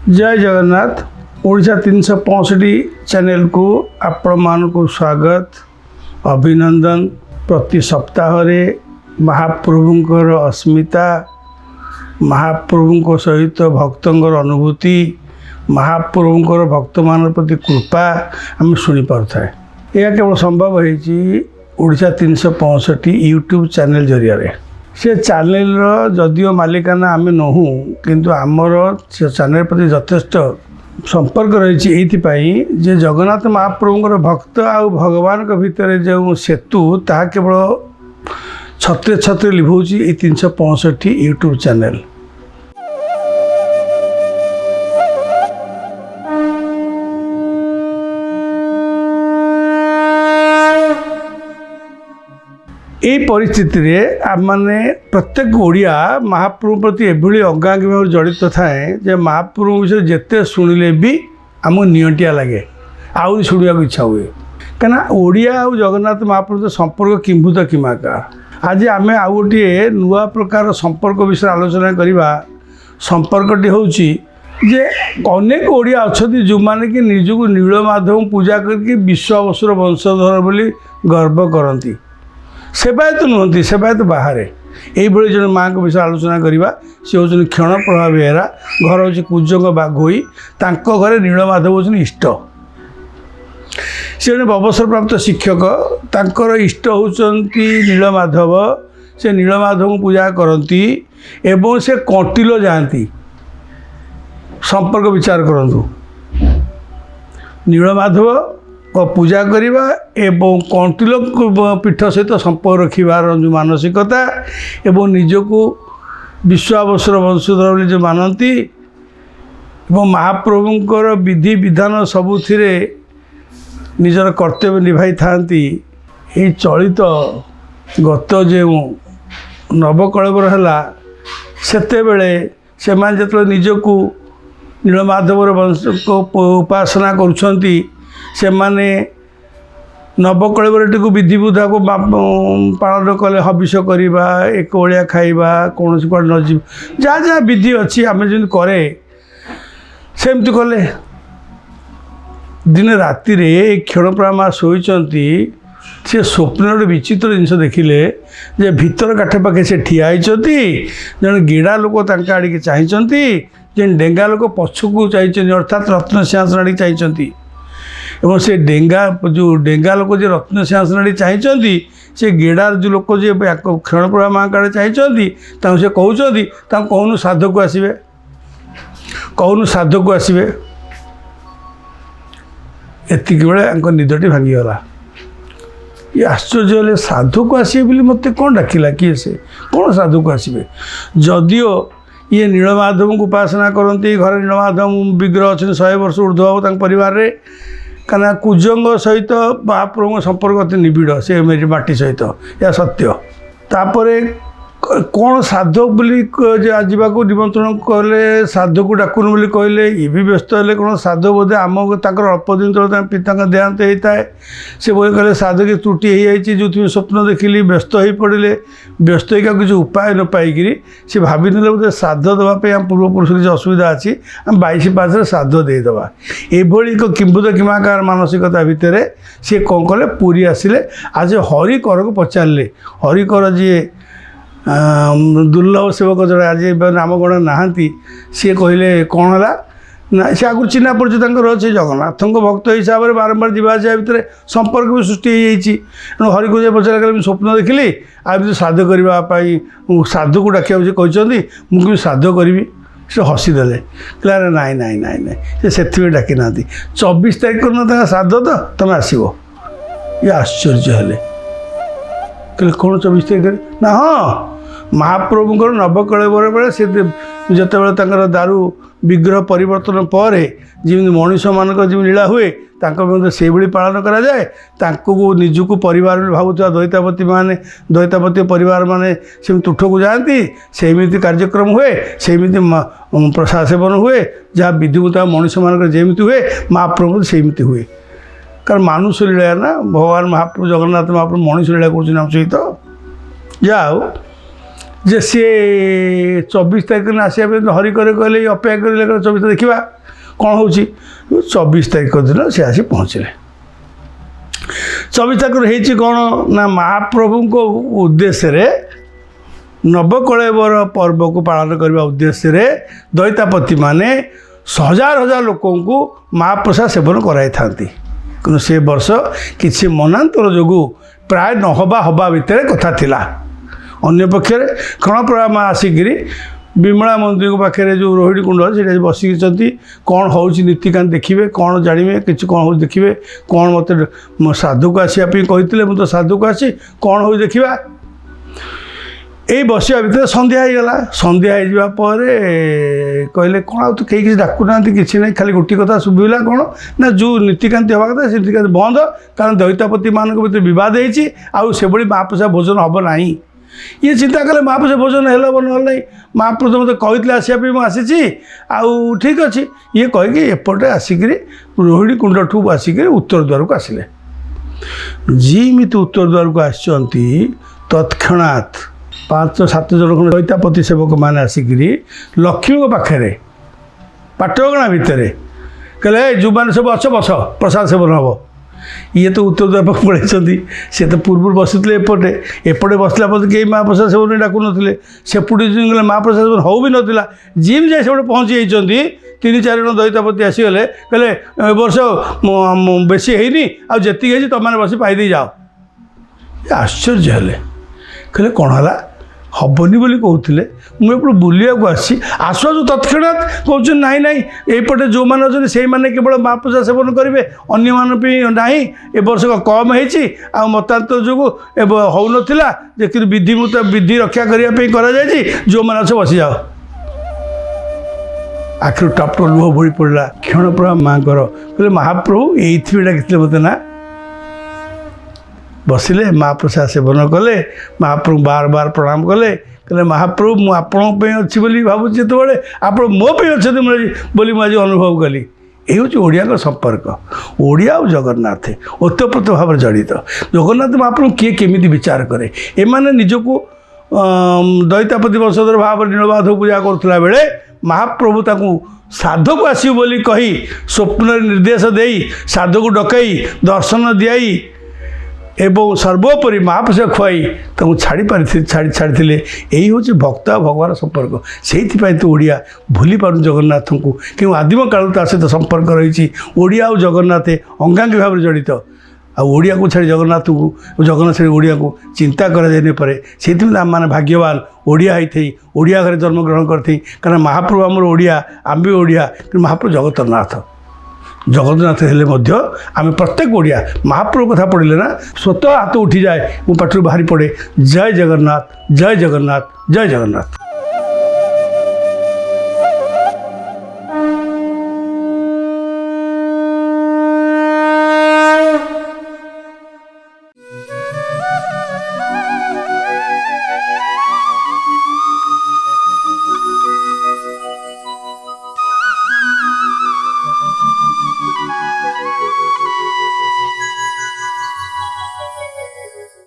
जय जगन्नाथ। ओडिशा 365 चैनल को आपण मान को स्वागत अभिनंदन। प्रति सप्ताह रे महाप्रभुंकर अस्मिता, महाप्रभुंक सहित भक्तंकर अनुभूति, महाप्रभुंकर भक्त मान प्रति कृपा आम शुणी पारे। यह केवल संभव है ओडिशा 365 यूट्यूब चैनल जरिया से चैनल जदियो मालिकाना आम नहूँ किंतु आमर से चैनल प्रति यथेष्ट संपर्क रही जे जगन्नाथ महाप्रभुंर भक्त आ भगवान भितर जो सेतु ता केवल छत्रे छत्रे लिभाऊँगी ये 365 यूट्यूब चैनल। यही परिस्थिति रे आम मैंने प्रत्येक ओडिया महाप्रभु प्रति एभली अंगांगी भाव जड़ित थाए जे महाप्रभु विषय जिते शुणिले भी आम नियंटिया लगे आउरी शुणा इच्छा हुए कहीं ओडिया और जगन्नाथ महाप्रभु संपर्क किंभूत किमाका। आज आम आउ गोटे नुआ प्रकार संपर्क विषय आलोचना करवा। संपर्कटी हूँ जे अनेक ओडिया अच्छा जो मैंने कि निजक नीलमाधव पूजा करके विश्वावसुर वंशधर बोली गर्व करती। सेवायत नुहति सेवायत बाहर यही जन माँ को विषय आलोचना करवा। सी हूँ क्षण प्रभा बेहरा घर हूँ कुजंग बाघोई घरे नीलमाधव हूँ इष्ट। सी जन अवसर प्राप्त शिक्षक तांकर इष्ट होती नीलमाधव। से नीलमाधव पूजा करती एवं से कंटिलो जाती। संपर्क विचार करंतु नीलमाधव पूजा करवा एवं कंटिलो पीठ सहित संपर्क रखिबार जो मानसिकता एवं निजको विश्वावसुर वंशधर बोली जो मानती एवं महाप्रभुंकर विधि विधान सबुथिरे निजर कर्तव्य निभाई थांती। ये चलित गत जो नवकलेवर है सेते बेले से निजको नीलमाधवर वंश को उपासना करुछंती। से माने नवकलेवरटी को विधिबुधा को पालन कले हविष करवा एक ओलिया खाइबा कौन सी न जीव जहाँ जहाँ विधि अच्छी आम जमी करे सेमती कले। दिन राति रे क्षण प्रमा शोचती से स्वप्न विचित्र जिनस देखिले जे भितर काठ पाखे से ठिया जन गिड़ा लोक आड़े चाहती जेन डेंगा लोक पछकू चाहिए अर्थात रत्न सिंहासन आड़े चाहती। एवं से डेंगा लोक जो रत्न सिंहासन आड़े चाहती से गेड़ार जो लोक जो क्षण प्रभा माँ काड़े चाहती से कहते कहूनु साधु को आसवे कहूनु साधु को आसवे एति बेले निदटी भांगीगला। ये आश्चर्य हेल्ले साधु को आसवे बोली मत कौन डाकिला किए से कौन साधु को आसवे। जदियो ये नीलमाधव को उपासना करती घर नीलमाधव विग्रह अच्छे 100 वर्ष ऊर्ध्व हम परिवार रे कना कुजंग सहित महाप्रभु संपर्क अति निबिड़ से मेरी माटी सहित यह सत्य। तापरे कौन साधु बोली जावाक निमंत्रण कले साधु को डाकुन बोली कहले ये भी व्यस्त हेल्ले कौन साधु बोधे आम अल्प दिन तक पिता देहांत होता है। से बोले कहले साधु की त्रुटि हो जो स्वप्न देखिली व्यस्त हो पड़े व्यस्त होगा किसी उपाय न पाइक से भाभी ना बोधे श्राद्ध देवाई आम पूर्वपुरुष किसी असुविधा अच्छी आम 22 पास श्राद्ध देदेवा ये एक किंभूत किमाकार मानसिकता भितर सी कौन कले पुरी आसिले। आज हरिकर को पचारे हरिकर जी दुर्लभ सेवक जड़े आज नाम गण नहांती सी कहले कौन है ना से आगुरी चिन्हा परिचय अच्छे जगन्नाथ भक्त हिसाब से बारंबार जावास भितर संपर्क भी सृष्टि तेणु हरि को पचार कले स्वप्न देखिली आ श्राद्ध करने साधु को डाक कहते मुझे श्राद्ध करी से हसीदे कहले नाई नाई नाई नाई से डाकी ना 24 तारीख कर श्राद्ध तो तुम आसो। ये आश्चर्य हेल्ले कहले कौन 24 तारीख ना हाँ महाप्रभुंर नवकलेवर बेले से जिते दारू विग्रह परिवर्तन पर जमी मनीष मानक जो लीला हुए से भाई पालन कराए निजक परिवार भावुवा द्वैतापति माने द्वैतापति परिवार माने से तुठ को जाती सेमती कार्यक्रम हुए सेमती प्रसाद सेवन हुए जहाँ विधिवत मनीष मानक जमी हुए महाप्रभु सेमती हुए कारण मानुष लीला ना भगवान महाप्रभु जगन्नाथ महाप्रभु मनीष लीला कर सहित जाओ जे सी 24 तारीख दिन आसिया हरि करे कहले अपेक्षा करें 24 तारीख देखा कौन हो 24 तारीख दिन से आसी पहुँचले 24 तारीख हो कौन ना महाप्रभु को उद्देश्य रे नवकलेवर पर्व को पालन करने उद्देश्य रे दैतापति माने हजार हजार लोक महाप्रसाद सेवन कराई था कि से वर्ष किसी मनांतर जो प्राय नहबा हवा भितर कथा थिला अन्य पक्षे क्षणप्रभा माँ आसिकी विमला मंदिर के पाखे जो रोहिणी कुंड से बसिकी कौन हो नीतिकांत देखिए कौन जानवे कि कौन हो देखिए कौन मत साधु को आसपी कहते मुझे तो साधु को आसी कौन हो देखा यही बसिया भितर संध्या होगा संध्या हो कहले कौन आ तो कहीं किसी डाकुना कि ना खाली गोटे कथा शुभला कौन ना जो नीतिकांति हवा कथा से नीतिकांति बंद कारण दैतापति मान भर बद होसे महाप्रसाद भोजन हम ना ये चिंता कले महाप्रसाद भोजन है ना महाप्रसाद मत कहते आसपी मुझे आउ ठीक अच्छे ये कहीकि एपटे आसिक रोहिणी कुंड ठू आसिक उत्तर द्वार को आसिले जीमित उत्तर द्वार को आसती तत्क्षणात 5-7 जन दैतापति सेवक मैंने आसिक लक्ष्मी पाखे पाटगणा भितर कहले जो मैंने सब अच बस प्रसाद सेवन हम ये तो उत्तर द्वार पाक पड़े सी तो पूर्व बसुले एपटे एपटे बसला पर कई महाप्रसाद सेवन डाकु ना सेपटे गले महाप्रसाद सेवन हो भी नाला जिम जाए से पहुँची जाती 3-4 जन दैतापति आसीगले कहले वर्ष बेसी है आती तुम मैंने बस पाई जाओ आश्चर्य हेले कहले कौन है हबनी बोली कहते मुझे बुलिया को आसी आसु तत्क्षणात कहते नाई नाई एपटे जो मैंने अच्छे से मैंने केवल महाप्रसाद सेवन करेंगे अन्य ना ए वर्ष कम हो मतांतर जो हो नाला विधि विधि रक्षा करने जो मैंने अच्छे बसी जाओ आखिर टप लुह बोली पड़ा क्षणप्रभा माँ कहले महाप्रभु ये डाकिले मत ना बसिले महाप्रसाद सेवन कले महाप्रभु बार बार प्रणाम कले कहले महाप्रभु मुझे अच्छी बोली भावुँ जो आप मो अच्छे बोली मुझे अनुभव कली ये हूँ ओडिया संपर्क ओडिया और जगन्नाथ ओतप्रोत भाव जड़ित जगन्नाथ महाप्रभु किए केमी विचार करे एमाने निजको दैतापति वंशधर भाव नीलमाधव पूजा करुला बेले महाप्रभु ताकू साधु को आसू बोली कही स्वप्न निर्देश दे साधु को डकई दर्शन दियाई एवं सर्वोपरि महाप्रसाद खुआई छाड़ी पारि छाड़ी यही हूँ भक्त भगवान संपर्क से तो ओडिया भूली पार जगन्नाथ को क्यों आदिम काल ता सहित संपर्क रही ओडिया और जगन्नाथ अंगांगी भाव जड़ित आड़िया को छाड़ी जगन्नाथ को जगन्नाथ ओडिया को चिंता कराए से आम मैंने भाग्यवान ओडिया होती ओडिया घर जन्मग्रहण करती कारण महाप्रभु आमर ओडिया आम भी ओडिया महाप्रभु जगतनाथ जगन्नाथ हेले मध्य आम प्रत्येक ओडिया महाप्रभु कथा पढ़ले ना स्वतः हाथ उठी जाए मो पाठर बाहरी पड़े जय जगन्नाथ जय जगन्नाथ जय जगन्नाथ।